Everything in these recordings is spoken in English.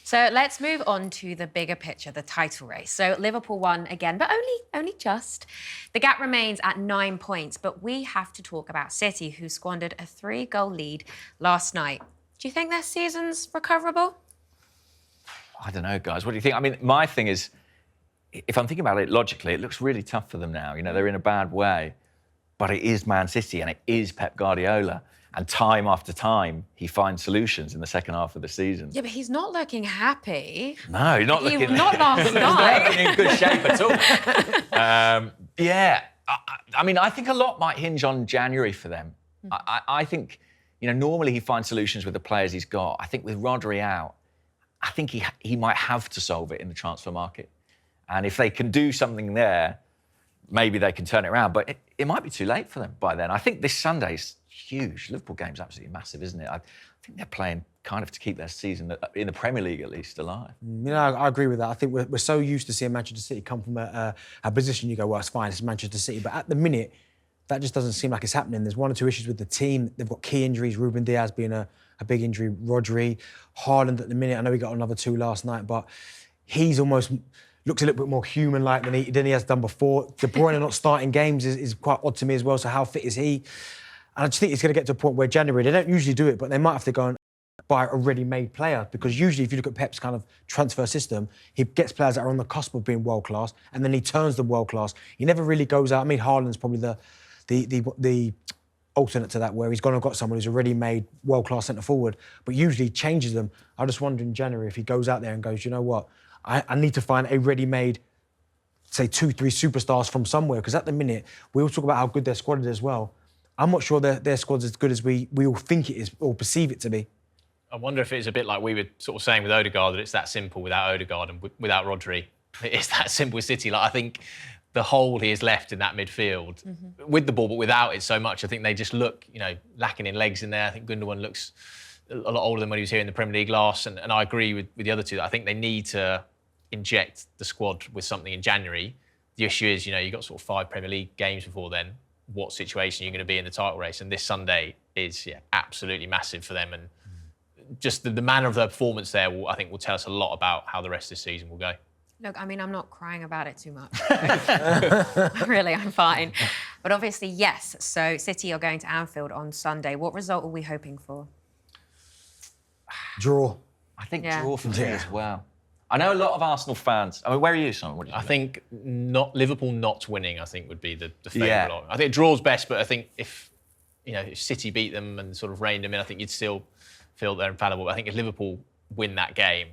So let's move on to the bigger picture, the title race. So Liverpool won again, but only just. The gap remains at 9 points, but we have to talk about City, who squandered a 3-goal lead last night. Do you think their season's recoverable? I don't know, guys. What do you think? I mean, my thing is, if I'm thinking about it logically, it looks really tough for them now. You know, they're in a bad way, but it is Man City and it is Pep Guardiola. And time after time, he finds solutions in the second half of the season. Yeah, but he's not looking happy. No, he's not looking... Not last night. He's not looking in good shape at all. I mean, I think a lot might hinge on January for them. I think, you know, normally he finds solutions with the players he's got. I think with Rodri out, I think he might have to solve it in the transfer market. And if they can do something there, maybe they can turn it around. But it might be too late for them by then. I think this Sunday's huge. Liverpool game's absolutely massive, isn't it? I think they're playing kind of to keep their season, in the Premier League at least, alive. You know, I agree with that. I think we're so used to seeing Manchester City come from a position you go, well, it's fine, it's Manchester City. But at the minute, that just doesn't seem like it's happening. There's one or two issues with the team. They've got key injuries, Ruben Diaz being a big injury, Rodri, Haaland at the minute. I know he got another 2 last night, but he's almost... looks a little bit more human-like than he has done before. De Bruyne not starting games is quite odd to me as well, so how fit is he? And I just think it's going to get to a point where January, they don't usually do it, but they might have to go and buy a ready-made player, because usually if you look at Pep's kind of transfer system, he gets players that are on the cusp of being world-class, and then he turns them world-class. He never really goes out. I mean, Haaland's probably the alternate to that, where he's gone and got someone who's a ready-made world-class centre-forward, but usually changes them. I just wonder in January if he goes out there and goes, you know what, I need to find a ready-made, say, 2-3 superstars from somewhere, because at the minute, we all talk about how good their squad is as well. I'm not sure their squad's as good as we all think it is or perceive it to be. I wonder if it's a bit like we were sort of saying with Odegaard, that it's that simple without Odegaard and without Rodri. It's that simple with City. Like, I think the hole he has left in that midfield, with the ball but without it so much, I think they just look, you know, lacking in legs in there. I think Gundogan looks a lot older than when he was here in the Premier League last, and I agree with the other two. I think they need to inject the squad with something in January. The issue is, you know, you've got sort of 5 Premier League games before then. What situation you're going to be in the title race, and this Sunday is absolutely massive for them, and just the manner of their performance there I think will tell us a lot about how the rest of this season will go. Look, I mean, I'm not crying about it too much. Really, I'm fine. But obviously, yes, so City are going to Anfield on Sunday. What result are we hoping for? Draw. I think draw for me as well. I know a lot of Arsenal fans. I mean, where are you, Simon? What do you think? I think Liverpool not winning, I think, would be the favourite. I think draw's best, but I think if City beat them and sort of reined them in, I think you'd still feel they're infallible. But I think if Liverpool win that game,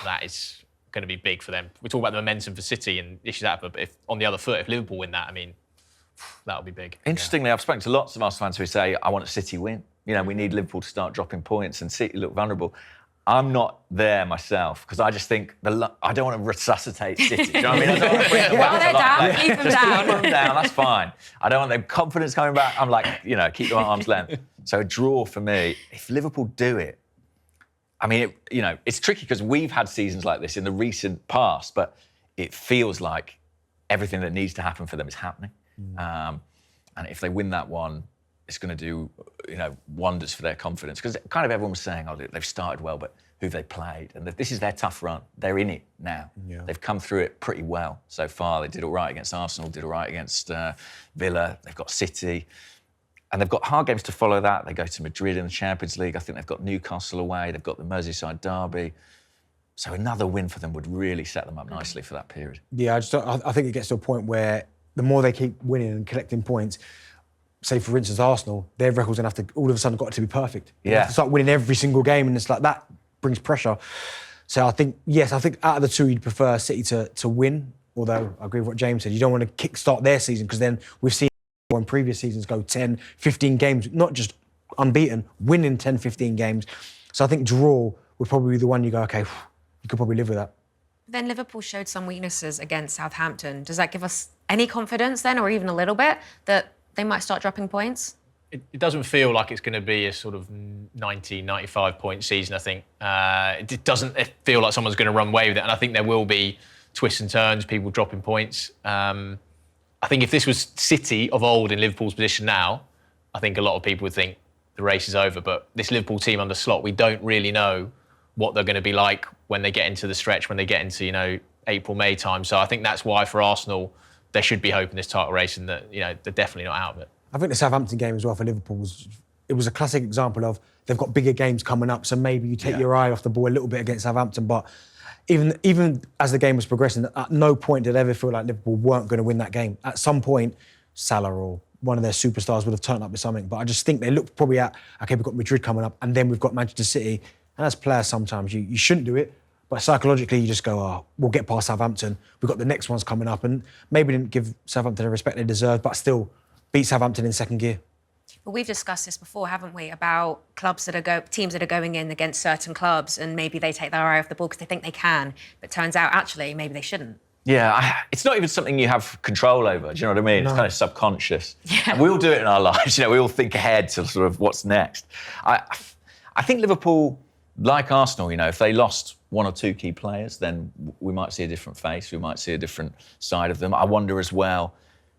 that is going to be big for them. We talk about the momentum for City and issues that, but if on the other foot, if Liverpool win that, I mean, that would be big. Interestingly, I've spoken to lots of Arsenal fans who say, I want a City win. You know, we need Liverpool to start dropping points and City look vulnerable. I'm not there myself, because I just think I don't want to resuscitate City. Do you know what I mean? I don't want to bring them back to life. Keep them Just down. keep them down, that's fine. I don't want their confidence coming back. I'm like, you know, keep them at arm's length. So a draw for me. If Liverpool do it, I mean, it's tricky because we've had seasons like this in the recent past, but it feels like everything that needs to happen for them is happening. And if they win that one, it's going to do, wonders for their confidence. Because kind of everyone was saying, oh, they've started well, but who've they played? And this is their tough run. They're in it now. Yeah. They've come through it pretty well so far. They did all right against Arsenal, did all right against Villa. They've got City. And they've got hard games to follow that. They go to Madrid in the Champions League. I think they've got Newcastle away. They've got the Merseyside derby. So another win for them would really set them up nicely for that period. Yeah, I think it gets to a point where the more they keep winning and collecting points, say, for instance, Arsenal, their record's going to have to, all of a sudden, got to be perfect. They have to start winning every single game, and it's like that brings pressure. So I think out of the two, you'd prefer City to win, although I agree with what James said. You don't want to kick-start their season, because then we've seen in previous seasons go 10, 15 games, not just unbeaten, winning 10, 15 games. So I think draw would probably be the one you go, OK, you could probably live with that. Then Liverpool showed some weaknesses against Southampton. Does that give us any confidence then, or even a little bit, that they might start dropping points? It doesn't feel like it's going to be a sort of 90, 95-point season, I think. It doesn't feel like someone's going to run away with it. And I think there will be twists and turns, people dropping points. I think if this was City of old in Liverpool's position now, I think a lot of people would think the race is over. But this Liverpool team under Slot, we don't really know what they're going to be like when they get into the stretch, when they get into, you know, April, May time. So I think that's why for Arsenal, they should be hoping this title race and that, you know, they're definitely not out of it. I think the Southampton game as well for Liverpool was a classic example of they've got bigger games coming up, so maybe you take your eye off the ball a little bit against Southampton. But even as the game was progressing, at no point did I ever feel like Liverpool weren't going to win that game. At some point, Salah or one of their superstars would have turned up with something. But I just think they looked probably at, okay, we've got Madrid coming up, and then we've got Manchester City. And as players, sometimes you shouldn't do it. But psychologically, you just go, oh, we'll get past Southampton. We've got the next ones coming up. And maybe didn't give Southampton the respect they deserved, but still beat Southampton in second gear. Well, we've discussed this before, haven't we, about teams that are going in against certain clubs and maybe they take their eye off the ball because they think they can, but turns out actually maybe they shouldn't. Yeah, it's not even something you have control over. Do you know what I mean? No. It's kind of subconscious. Yeah. And we all do it in our lives. You know, we all think ahead to sort of what's next. I think Liverpool, like Arsenal, you know, if they lost one or two key players, then we might see a different face. We might see a different side of them. I wonder as well,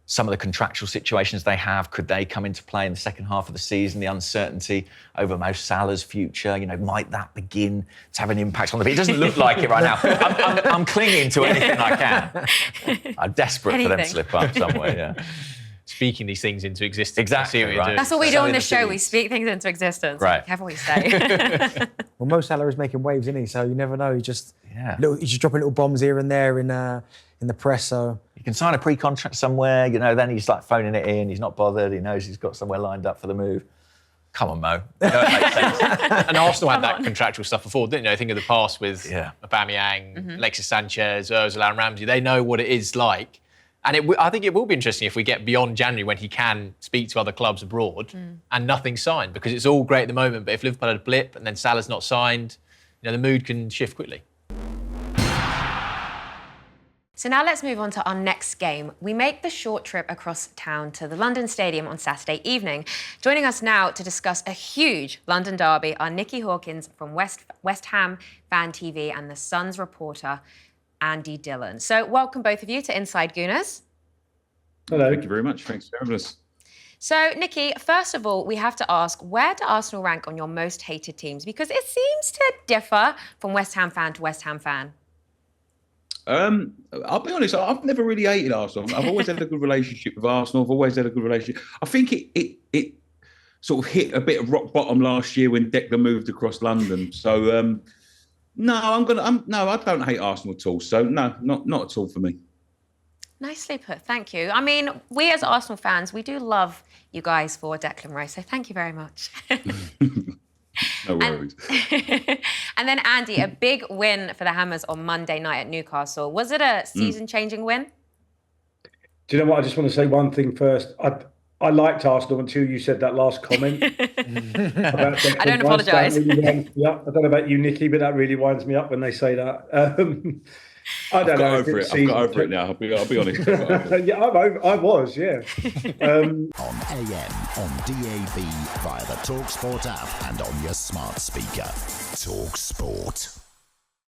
some of the contractual situations they have, could they come into play in the second half of the season? The uncertainty over Mo Salah's future, you know, might that begin to have an impact on the pitch? It doesn't look like it right now. I'm clinging to anything I can. I'm desperate for them to slip up somewhere, yeah. Speaking these things into existence. Exactly, right. That's what we do on this show. We speak things into existence. Right. Whatever we say. Well, Mo Salah is making waves, isn't he? So you never know. He's just dropping little bombs here and there in the press. So you can sign a pre-contract somewhere, you know, then he's like phoning it in. He's not bothered. He knows he's got somewhere lined up for the move. Come on, Mo. You know, it makes sense. And Arsenal had that contractual stuff before, didn't they? I think of the past with Aubameyang, Alexis Sanchez, Ozil and Ramsey. They know what it is like. And I think it will be interesting if we get beyond January when he can speak to other clubs abroad and nothing's signed, because it's all great at the moment. But if Liverpool had a blip and then Salah's not signed, you know, the mood can shift quickly. So now let's move on to our next game. We make the short trip across town to the London Stadium on Saturday evening. Joining us now to discuss a huge London derby are Nicky Hawkins from West Ham Fan TV and the Sun's reporter, Andy Dillon. So welcome both of you to Inside Gooners. Hello. Thank you very much. Thanks for having us. So, Nicky, first of all, we have to ask, where do Arsenal rank on your most hated teams? Because it seems to differ from West Ham fan to West Ham fan. I'll be honest, I've never really hated Arsenal. I've always had a good relationship with Arsenal. I've always had a good relationship. I think it sort of hit a bit of rock bottom last year when Declan moved across London. So, no, I don't hate Arsenal at all. So, no, not at all for me. Nicely put, thank you. I mean, we as Arsenal fans, we do love you guys for Declan Rice, so thank you very much. No worries. And then, Andy, a big win for the Hammers on Monday night at Newcastle. Was it a season-changing win? Do you know what? I just want to say one thing first. I liked Arsenal until you said that last comment. About I don't apologise. Really I don't know about you, Nicky, but that really winds me up when they say that. I don't know. I've got over it now. I'll be honest. Yeah, I was, yeah. On AM, on DAB, via the talkSPORT app and on your smart speaker. talkSPORT.